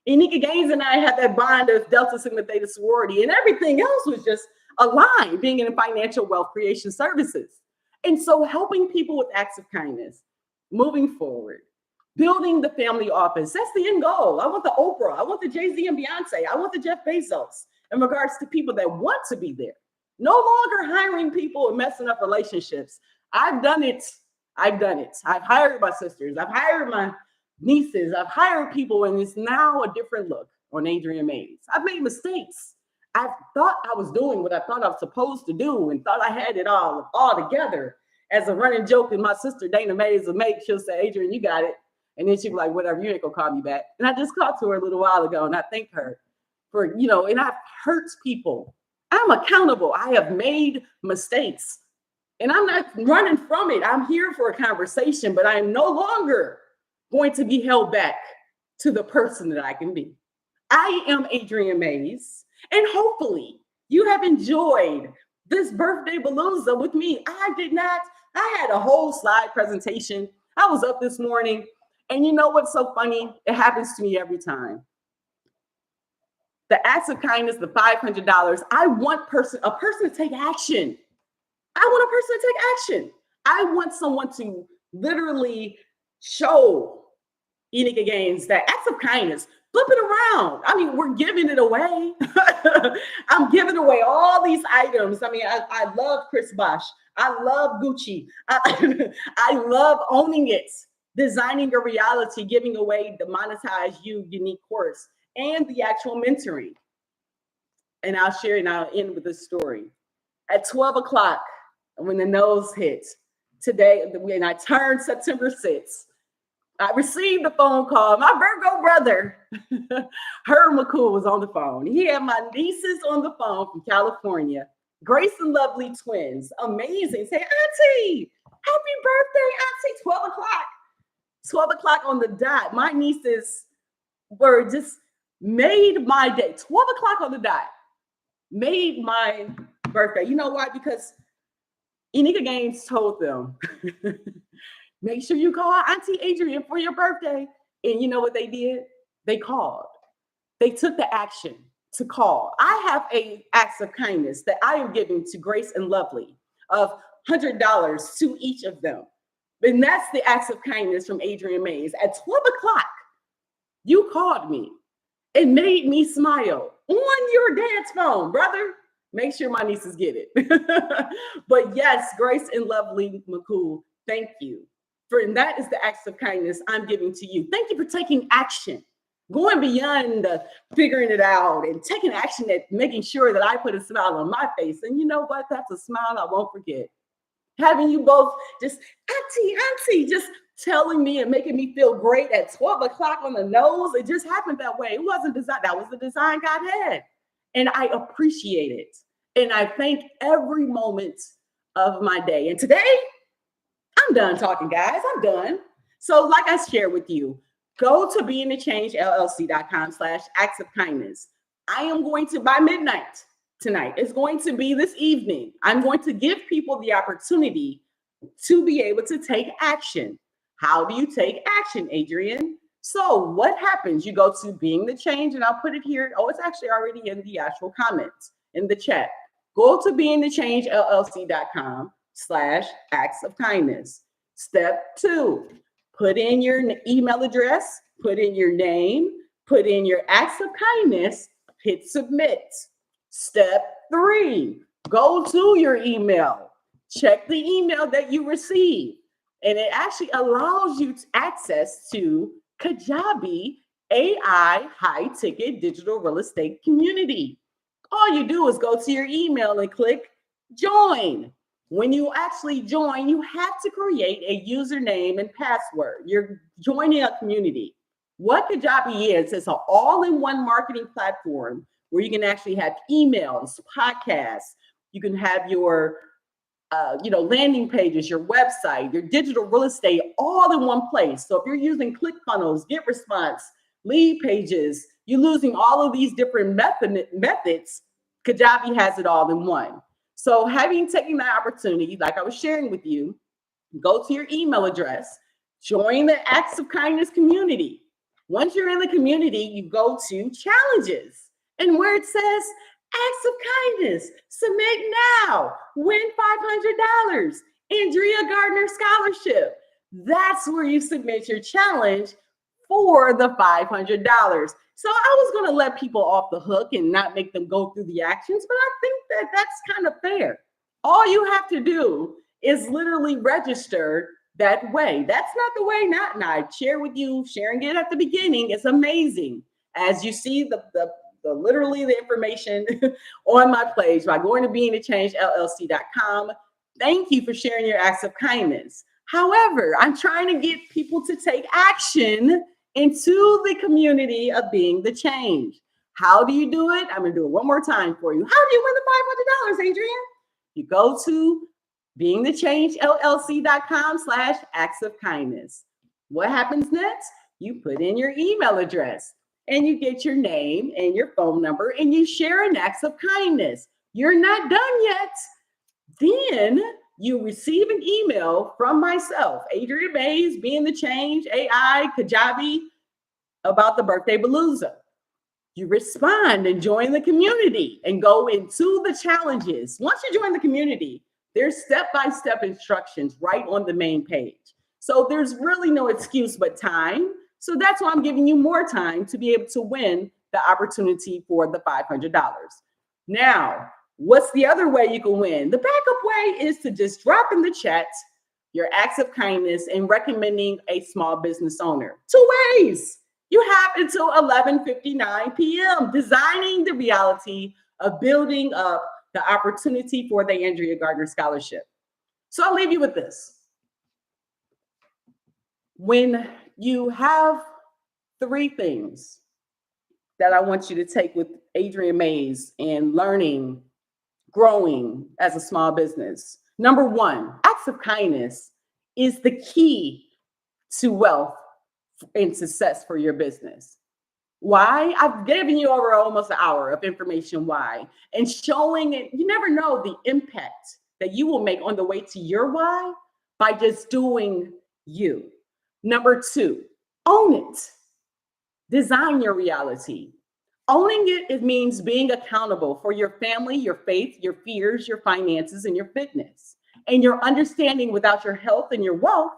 Enika Gaines and I had that bond of Delta Sigma Theta sorority, and everything else was just aligned, being in financial wealth creation services. And so helping people with acts of kindness, moving forward, building the family office, that's the end goal. I want the Oprah, I want the Jay-Z and Beyonce, I want the Jeff Bezos in regards to people that want to be there. No longer hiring people and messing up relationships. I've done it. I've hired my sisters, I've hired my nieces, I've hired people, and it's now a different look on Adriane Mayes. I've made mistakes. I thought I was doing what I thought I was supposed to do and thought I had it all together. As a running joke, and my sister Dana Mayes will make, she'll say, Adriane, you got it. And then she'll be like, whatever, you ain't gonna call me back. And I just talked to her a little while ago, and I thank her for, and I've hurt people. I'm accountable. I have made mistakes. And I'm not running from it. I'm here for a conversation, but I am no longer going to be held back to the person that I can be. I am Adriane Mayes, and hopefully you have enjoyed this birthday Balooza with me. I had a whole slide presentation. I was up this morning, and you know what's so funny? It happens to me every time. The acts of kindness, the $500, I want a person to take action. I want a person to take action. I want someone to literally show Enika Gaines that acts of kindness, flip it around. I mean, we're giving it away. I'm giving away all these items. I mean, I love Chris Bosh. I love Gucci. I love owning it, designing a reality, giving away the Monetize You unique course and the actual mentoring. And I'll share and I'll end with this story. At 12 o'clock, when the nose hit today, when I turned September 6th, I received a phone call. My Virgo brother, Herb McCool, was on the phone. He had my nieces on the phone from California, Grace and Lovely twins. Amazing. Say, Auntie, happy birthday, Auntie. 12 o'clock. 12 o'clock on the dot. My nieces were just made my day. 12 o'clock on the dot. Made my birthday. You know why? Because Enika Gaines told them, make sure you call Auntie Adriane for your birthday. And you know what they did? They called. They took the action to call. I have a acts of kindness that I am giving to Grace and Lovely of $100 to each of them. And that's the acts of kindness from Adriane Mayes. At 12 o'clock, you called me and made me smile on your dad's phone, brother. Make sure my nieces get it. But yes, Grace and Lovely McCool, thank you. And that is the acts of kindness I'm giving to you. Thank you for taking action, going beyond figuring it out and taking action at making sure that I put a smile on my face. And you know what? That's a smile I won't forget. Having you both just, Auntie, just telling me and making me feel great at 12 o'clock on the nose. It just happened that way. It wasn't design. That was the design God had. And I appreciate it. And I thank every moment of my day. And today, I'm done talking, guys. I'm done. So like I shared with you, go to beingthechangellc.com/acts of kindness. I am going to, by midnight tonight, it's going to be this evening, I'm going to give people the opportunity to be able to take action. How do you take action, Adriane? So what happens? You go to Being the Change, and I'll put it here. Oh, it's actually already in the actual comments in the chat. Go to beingthechangellc.com/acts of kindness. Step 2, put in your email address, put in your name, put in your acts of kindness, hit submit. Step 3, Go to your email, check the email that you receive, and it actually allows you access to Kajabi AI high ticket digital real estate community. All you do is go to your email and click join. When you actually join, you have to create a username and password. You're joining a community. What Kajabi is, it's an all-in-one marketing platform where you can actually have emails, podcasts, you can have your landing pages, your website, your digital real estate, all in one place. So if you're using ClickFunnels, GetResponse, lead pages, you're losing all of these different methods. Kajabi has it all in one. So having taken that opportunity, like I was sharing with you, go to your email address, join the Acts of Kindness community. Once you're in the community, you go to challenges, and where it says Acts of Kindness, submit now, win $500, Andrea Gardner Scholarship. That's where you submit your challenge for the $500. So I was going to let people off the hook and not make them go through the actions, but I think that that's kind of fair. All you have to do is literally register that way. That's not the way, not, and I share with you, sharing it at the beginning. It's amazing. As you see the literally the information on my page by going to beingthechangellc.com. Thank you for sharing your acts of kindness. However, I'm trying to get people to take action into the community of being the change. How do you do it? I'm going to do it one more time for you. How do you win the $500, Adriane? You go to beingthechangellc.com/acts of kindness. What happens next? You put in your email address and you get your name and your phone number and you share an act of kindness. You're not done yet. Then you receive an email from myself, Adriane Mayes, Being the Change, AI, Kajabi, about the birthday Balooza. You respond and join the community and go into the challenges. Once you join the community, there's step-by-step instructions right on the main page. So there's really no excuse but time. So that's why I'm giving you more time to be able to win the opportunity for the $500. Now, what's the other way you can win? The backup way is to just drop in the chat your acts of kindness and recommending a small business owner. 2 ways. You have until 11:59 p.m. designing the reality of building up the opportunity for the Andrea Gardner Scholarship. So I'll leave you with this. When you have 3 things that I want you to take with Adriane Mayes and learning, growing as a small business. Number 1, acts of kindness is the key to wealth and success for your business. Why? I've given you over almost an hour of information why, and showing it. You never know the impact that you will make on the way to your why by just doing you. Number 2, own it. Design your reality. Owning it means being accountable for your family, your faith, your fears, your finances, and your fitness. And your understanding without your health and your wealth,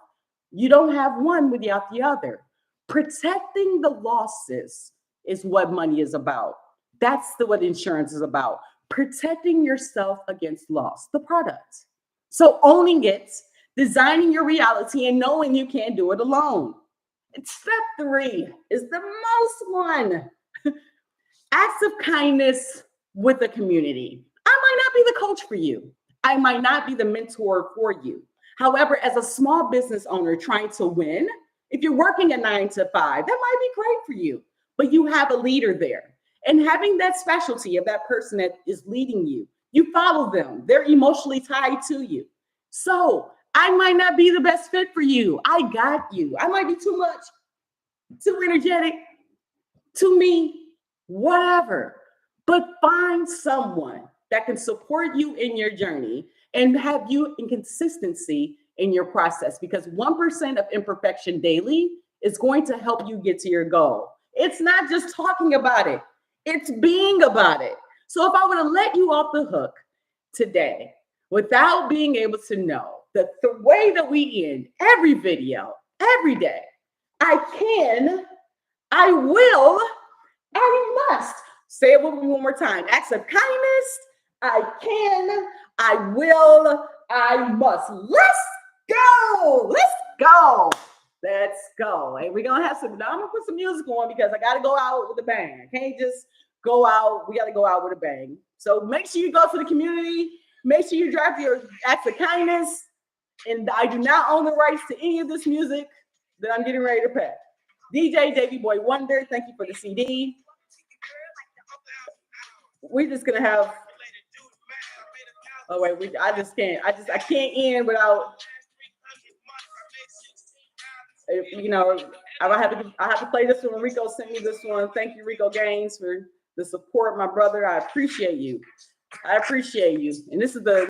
you don't have one without the other. Protecting the losses is what money is about. That's what insurance is about. Protecting yourself against loss, the product. So owning it, designing your reality, and knowing you can't do it alone. And step 3 is the most one. Acts of kindness with the community. I might not be the coach for you. I might not be the mentor for you. However, as a small business owner trying to win, if you're working a 9 to 5, that might be great for you, but you have a leader there. And having that specialty of that person that is leading you, you follow them. They're emotionally tied to you. So I might not be the best fit for you. I got you. I might be too much, too energetic, too me, whatever. But find someone that can support you in your journey and have you in consistency in your process, because 1% of imperfection daily is going to help you get to your goal. It's not just talking about it, it's being about it. So if I were to let you off the hook today without being able to know that the way that we end every video, every day, I can, I will, I must. Say it with me one more time. Acts of kindness, I can, I will, I must. Let's go. Let's go. Let's go. And we're gonna have some. Now I'm gonna put some music on because I gotta go out with a bang. I can't just go out. We gotta go out with a bang. So make sure you go to the community. Make sure you drop your acts of kindness. And I do not own the rights to any of this music that I'm getting ready to play. DJ Davy Boy Wonder, thank you for the CD. We're just gonna have. Oh wait, I just can't. I can't end without. You know, I have to play this one. Rico sent me this one. Thank you, Rico Gaines, for the support, my brother. I appreciate you. I appreciate you. And this is the